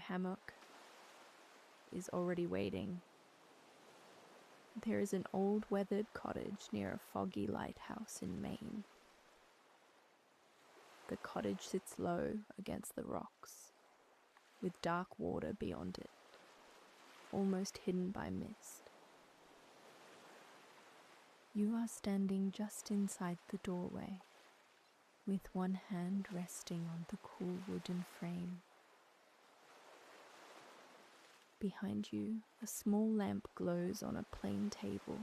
Hammock is already waiting. There is an old weathered cottage near a foggy lighthouse in Maine. The cottage sits low against the rocks, with dark water beyond it, almost hidden by mist. You are standing just inside the doorway, with one hand resting on the cool wooden frame. Behind you, a small lamp glows on a plain table.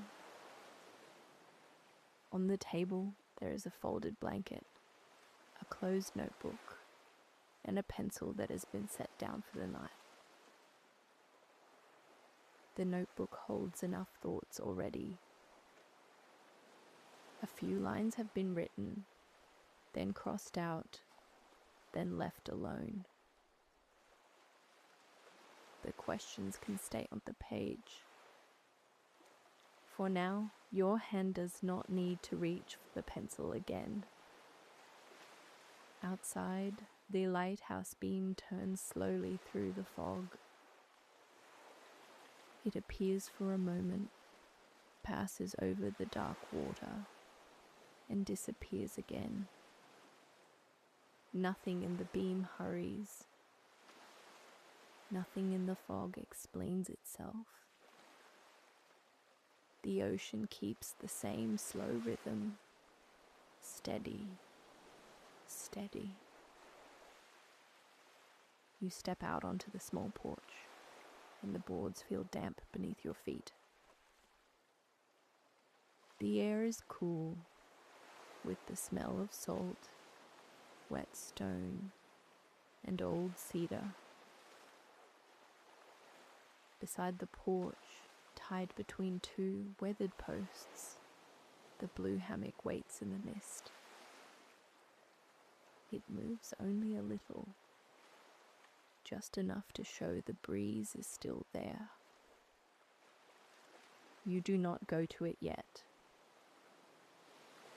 On the table, there is a folded blanket, a closed notebook, and a pencil that has been set down for the night. The notebook holds enough thoughts already. A few lines have been written, then crossed out, then left alone. The questions can stay on the page. For now, your hand does not need to reach for the pencil again. Outside, the lighthouse beam turns slowly through the fog. It appears for a moment, passes over the dark water, and disappears again. Nothing in the beam hurries. Nothing in the fog explains itself. The ocean keeps the same slow rhythm, steady, steady. You step out onto the small porch, and the boards feel damp beneath your feet. The air is cool, with the smell of salt, wet stone, and old cedar. Beside the porch, tied between two weathered posts, the blue hammock waits in the mist. It moves only a little, just enough to show the breeze is still there. You do not go to it yet.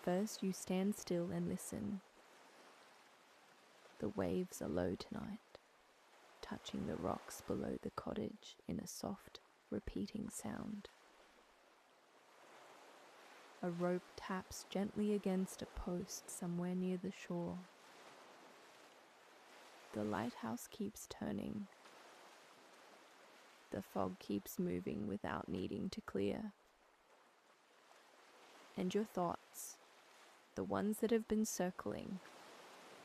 First, you stand still and listen. The waves are low tonight, touching the rocks below the cottage in a soft, repeating sound. A rope taps gently against a post somewhere near the shore. The lighthouse keeps turning. The fog keeps moving without needing to clear. And your thoughts, the ones that have been circling,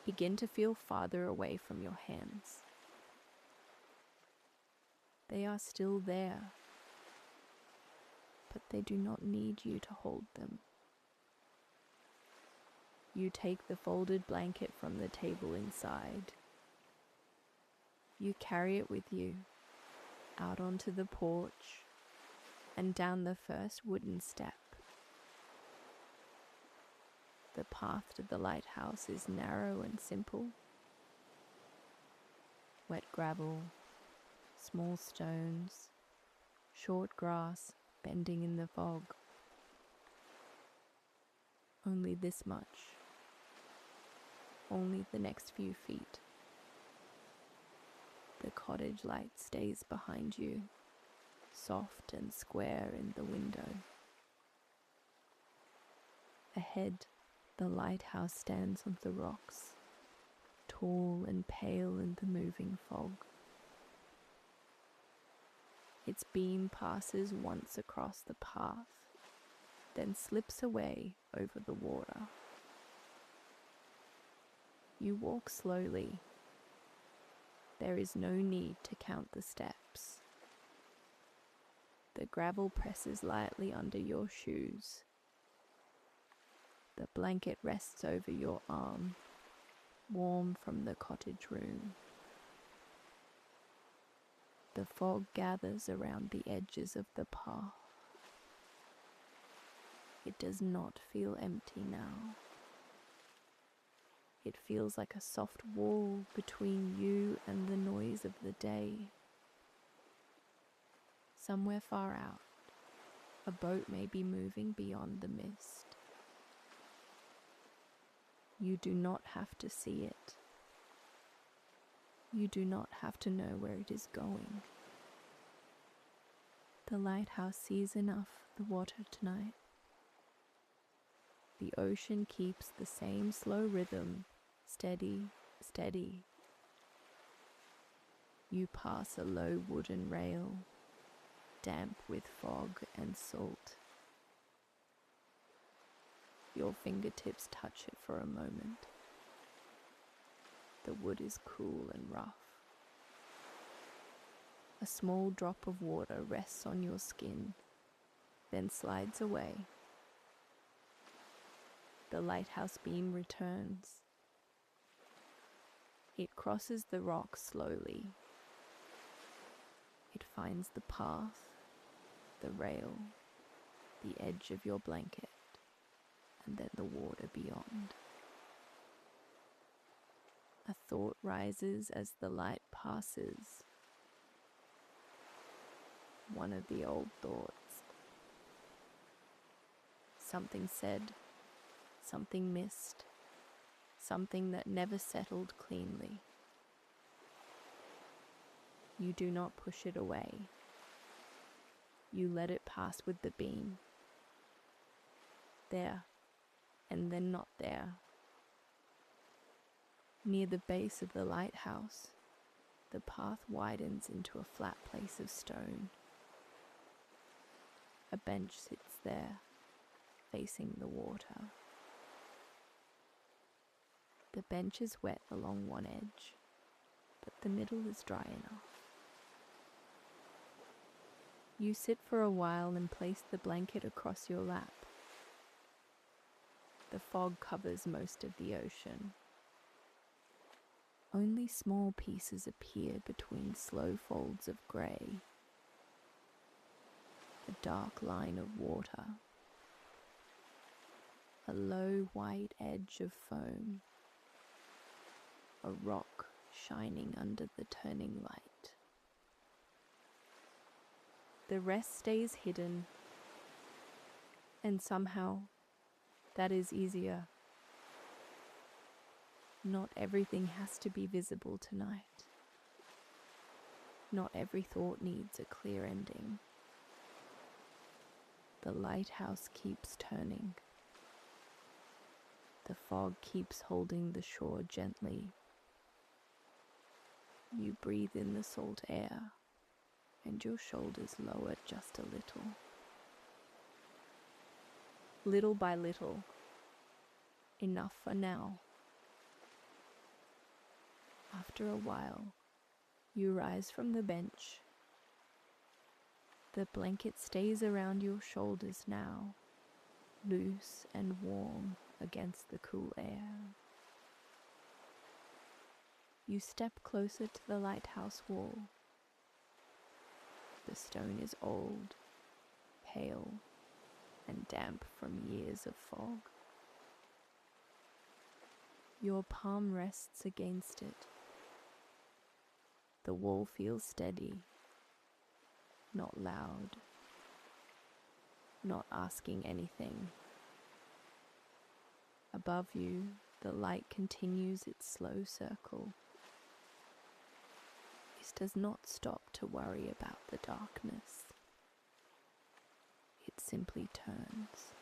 begin to feel farther away from your hands. They are still there, but they do not need you to hold them. You take the folded blanket from the table inside. You carry it with you, out onto the porch, and down the first wooden step. The path to the lighthouse is narrow and simple. Wet gravel, small stones, short grass bending in the fog. Only this much. Only the next few feet. The cottage light stays behind you, soft and square in the window. Ahead, the lighthouse stands on the rocks, tall and pale in the moving fog. Its beam passes once across the path, then slips away over the water. You walk slowly. There is no need to count the steps. The gravel presses lightly under your shoes. The blanket rests over your arm, warm from the cottage room. The fog gathers around the edges of the path. It does not feel empty now. It feels like a soft wall between you and the noise of the day. Somewhere far out, a boat may be moving beyond the mist. You do not have to see it. You do not have to know where it is going. The lighthouse sees enough of the water tonight. The ocean keeps the same slow rhythm, steady, steady. You pass a low wooden rail, damp with fog and salt. Your fingertips touch it for a moment. The wood is cool and rough. A small drop of water rests on your skin, then slides away. The lighthouse beam returns. It crosses the rock slowly. It finds the path, the rail, the edge of your blanket, and then the water beyond. A thought rises as the light passes. One of the old thoughts. Something said, something missed, something that never settled cleanly. You do not push it away. You let it pass with the beam. There, and then not there. Near the base of the lighthouse, the path widens into a flat place of stone. A bench sits there, facing the water. The bench is wet along one edge, but the middle is dry enough. You sit for a while and place the blanket across your lap. The fog covers most of the ocean. Only small pieces appear between slow folds of grey. A dark line of water. A low white edge of foam. A rock shining under the turning light. The rest stays hidden, and somehow that is easier. Not everything has to be visible tonight. Not every thought needs a clear ending. The lighthouse keeps turning. The fog keeps holding the shore gently. You breathe in the salt air, and your shoulders lower just a little. Little by little, enough for now. After a while, you rise from the bench. The blanket stays around your shoulders now, loose and warm against the cool air. You step closer to the lighthouse wall. The stone is old, pale, and damp from years of fog. Your palm rests against it. The wall feels steady, not loud, not asking anything. Above you, the light continues its slow circle. It does not stop to worry about the darkness. It simply turns.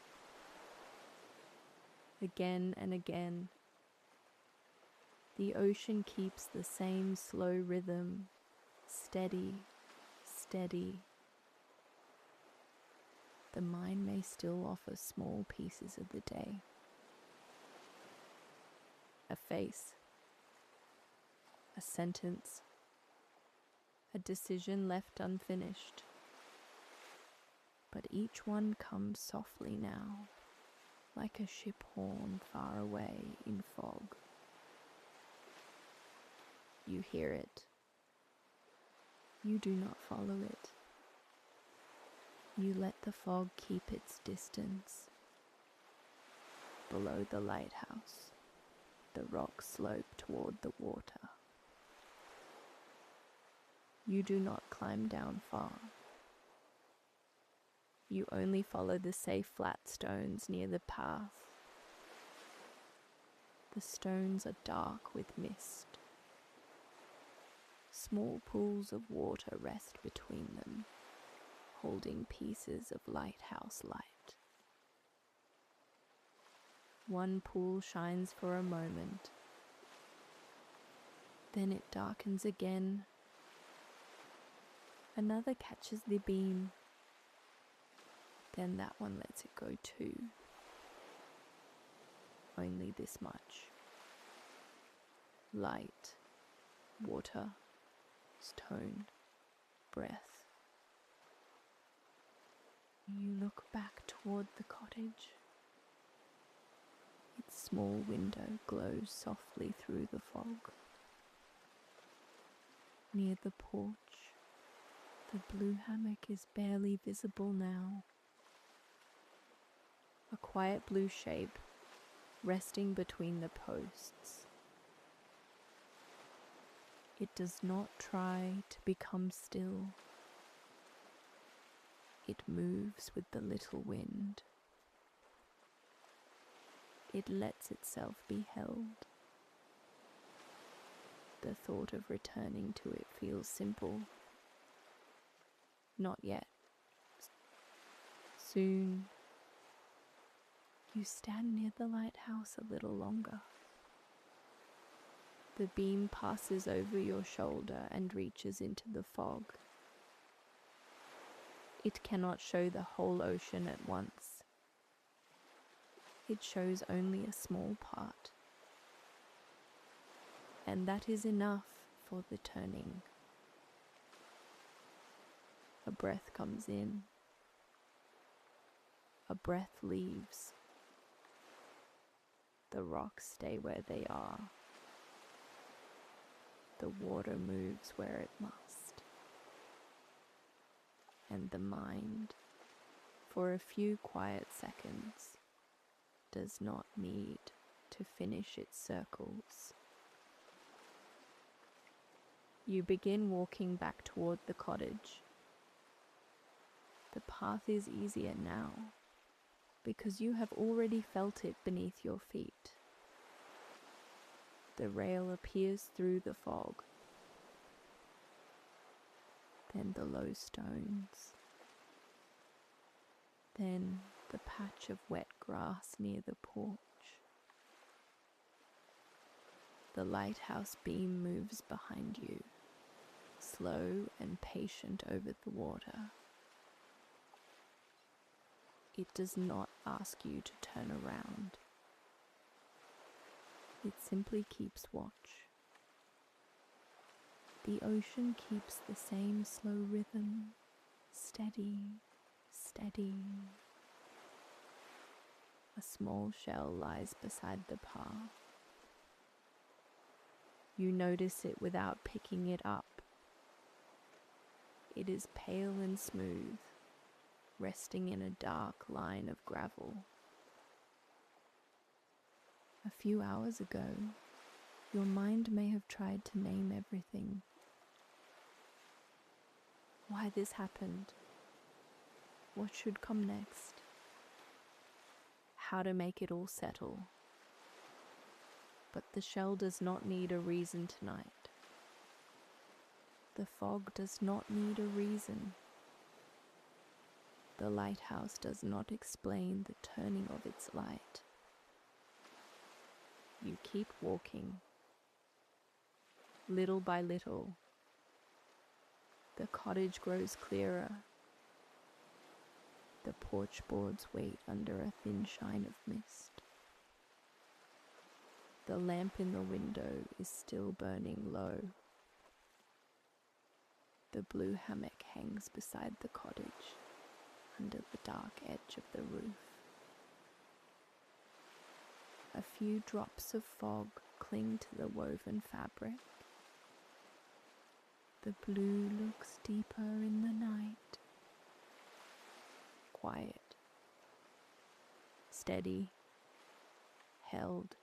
Again and again, the ocean keeps the same slow rhythm, steady, steady. The mind may still offer small pieces of the day. A face, a sentence, a decision left unfinished. But each one comes softly now, like a ship horn far away in fog. You hear it. You do not follow it. You let the fog keep its distance. Below the lighthouse, the rocks slope toward the water. You do not climb down far. You only follow the safe flat stones near the path. The stones are dark with mist. Small pools of water rest between them, holding pieces of lighthouse light. One pool shines for a moment, then it darkens again. Another catches the beam, then that one lets it go too. Only this much. Light, water, stone, breath. You look back toward the cottage. Its small window glows softly through the fog. Near the porch, the blue hammock is barely visible now. A quiet blue shape resting between the posts. It does not try to become still. It moves with the little wind. It lets itself be held. The thought of returning to it feels simple. Not yet. Soon. You stand near the lighthouse a little longer. The beam passes over your shoulder and reaches into the fog. It cannot show the whole ocean at once. It shows only a small part. And that is enough for the turning. A breath comes in. A breath leaves. The rocks stay where they are. The water moves where it must. And the mind, for a few quiet seconds, does not need to finish its circles. You begin walking back toward the cottage. The path is easier now, because you have already felt it beneath your feet. The rail appears through the fog. Then the low stones. Then the patch of wet grass near the porch. The lighthouse beam moves behind you, slow and patient over the water. It does not ask you to turn around. It simply keeps watch. The ocean keeps the same slow rhythm, steady, steady. A small shell lies beside the path. You notice it without picking it up. It is pale and smooth, resting in a dark line of gravel. A few hours ago, your mind may have tried to name everything. Why this happened? What should come next? How to make it all settle? But the shell does not need a reason tonight. The fog does not need a reason. The lighthouse does not explain the turning of its light. You keep walking. Little by little, the cottage grows clearer. The porch boards wait under a thin shine of mist. The lamp in the window is still burning low. The blue hammock hangs beside the cottage, under the dark edge of the roof. A few drops of fog cling to the woven fabric. The blue looks deeper in the night. Quiet. Steady. Held.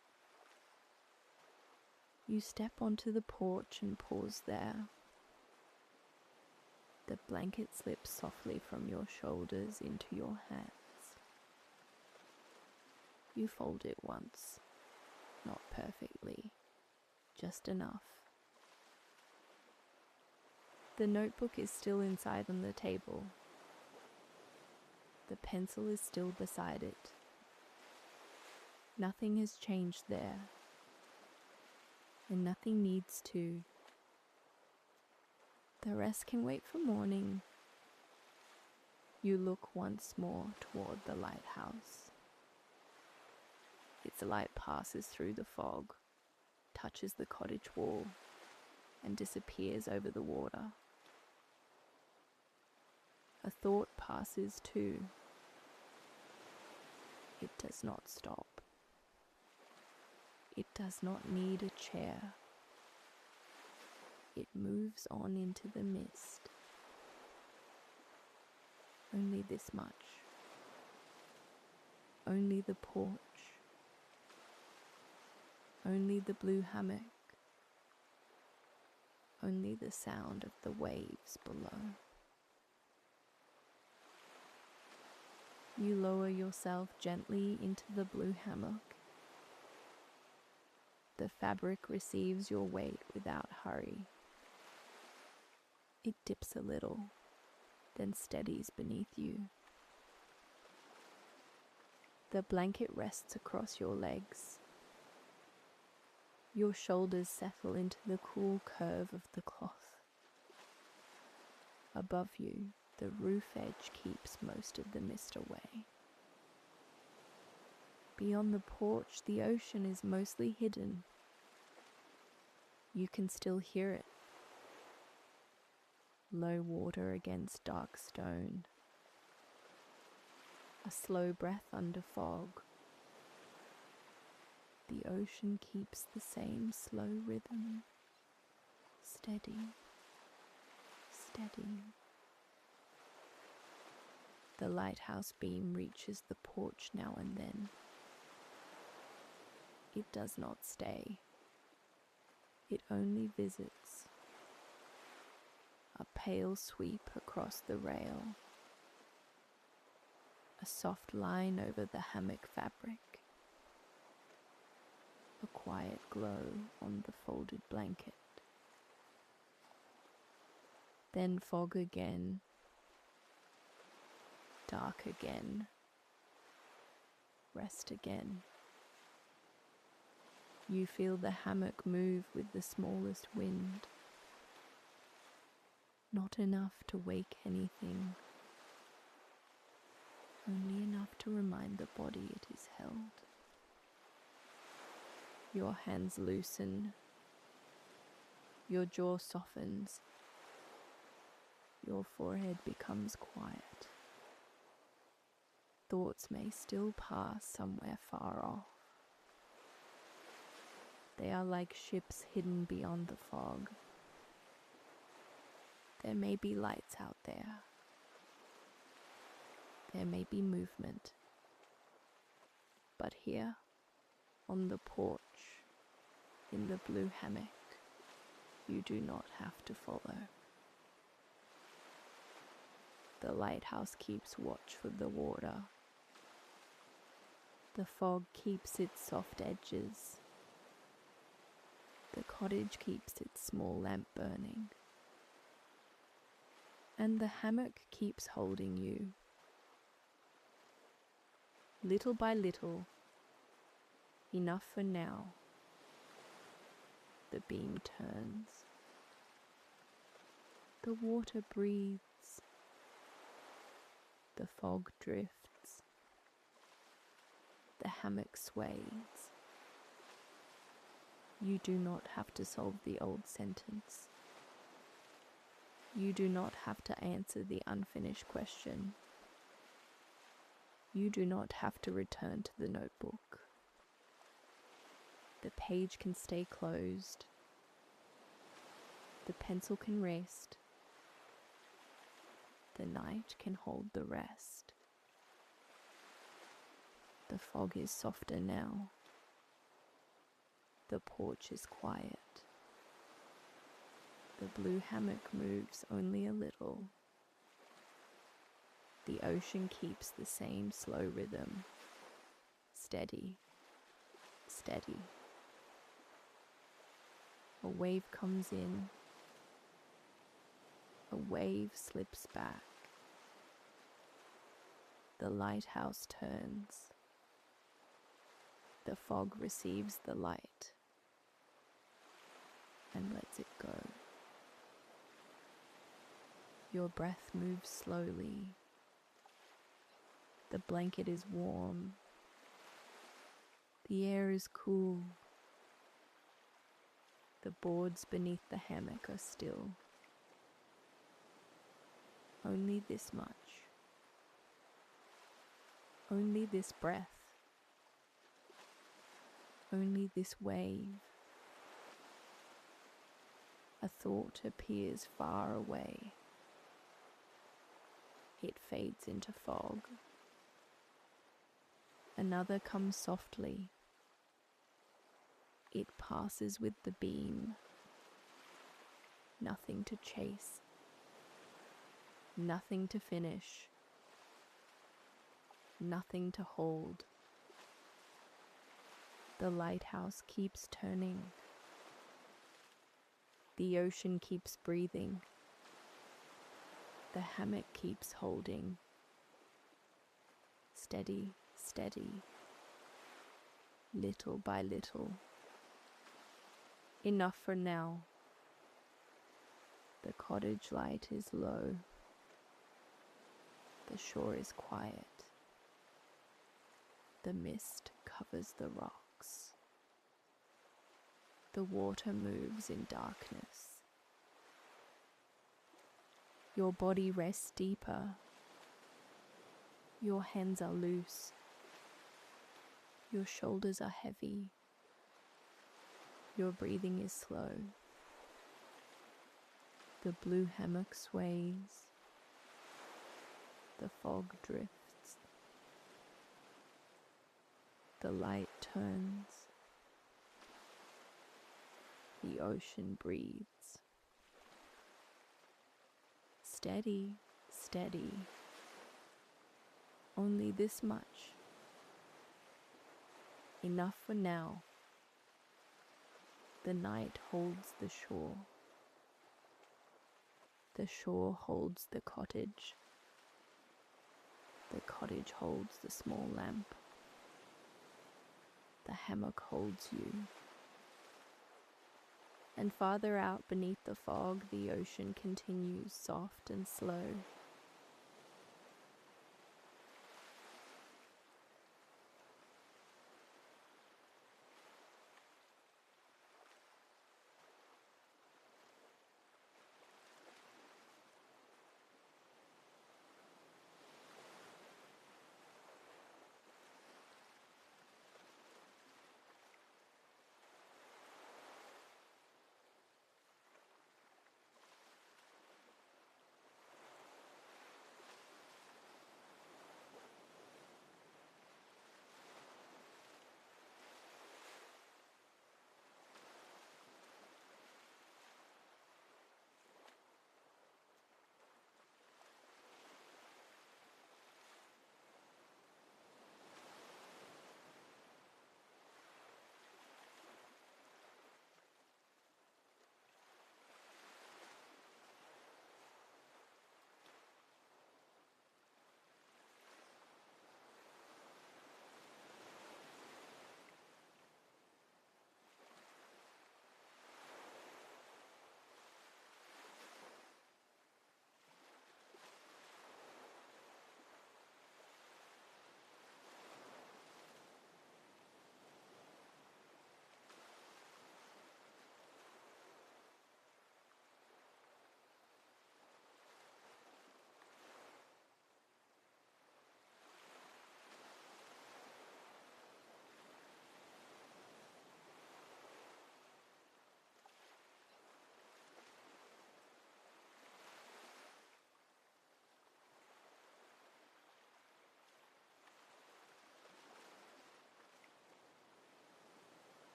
You step onto the porch and pause there. The blanket slips softly from your shoulders into your hands. You fold it once, not perfectly, just enough. The notebook is still inside on the table. The pencil is still beside it. Nothing has changed there, and nothing needs to. The rest can wait for morning. You look once more toward the lighthouse. Its light passes through the fog, touches the cottage wall, and disappears over the water. A thought passes too. It does not stop. It does not need a chair. It moves on into the mist. Only this much. Only the porch. Only the blue hammock. Only the sound of the waves below. You lower yourself gently into the blue hammock. The fabric receives your weight without hurry. It dips a little, then steadies beneath you. The blanket rests across your legs. Your shoulders settle into the cool curve of the cloth. Above you, the roof edge keeps most of the mist away. Beyond the porch, the ocean is mostly hidden. You can still hear it. Low water against dark stone. A slow breath under fog. The ocean keeps the same slow rhythm. Steady, steady. The lighthouse beam reaches the porch now and then. It does not stay. It only visits. A pale sweep across the rail. A soft line over the hammock fabric. A quiet glow on the folded blanket. Then fog again. Dark again. Rest again. You feel the hammock move with the smallest wind. Not enough to wake anything. Only enough to remind the body it is held. Your hands loosen. Your jaw softens. Your forehead becomes quiet. Thoughts may still pass somewhere far off. They are like ships hidden beyond the fog. There may be lights out there. There may be movement. But here, on the porch, in the blue hammock, you do not have to follow. The lighthouse keeps watch for the water. The fog keeps its soft edges. The cottage keeps its small lamp burning. And the hammock keeps holding you. Little by little, enough for now. The beam turns. The water breathes. The fog drifts. The hammock sways. You do not have to solve the old sentence. You do not have to answer the unfinished question. You do not have to return to the notebook. The page can stay closed. The pencil can rest. The night can hold the rest. The fog is softer now. The porch is quiet. The blue hammock moves only a little. The ocean keeps the same slow rhythm. Steady, steady. A wave comes in. A wave slips back. The lighthouse turns. The fog receives the light and lets it go. Your breath moves slowly. The blanket is warm. The air is cool. The boards beneath the hammock are still. Only this much. Only this breath. Only this wave. A thought appears far away. It fades into fog. Another comes softly. It passes with the beam. Nothing to chase. Nothing to finish. Nothing to hold. The lighthouse keeps turning. The ocean keeps breathing. The hammock keeps holding. Steady, steady. Little by little. Enough for now. The cottage light is low. The shore is quiet. The mist covers the rocks. The water moves in darkness. Your body rests deeper. Your hands are loose. Your shoulders are heavy. Your breathing is slow. The blue hammock sways. The fog drifts. The light turns. The ocean breathes. Steady, steady. Only this much. Enough for now. The night holds the shore. The shore holds the cottage. The cottage holds the small lamp. The hammock holds you. And farther out beneath the fog, the ocean continues soft and slow.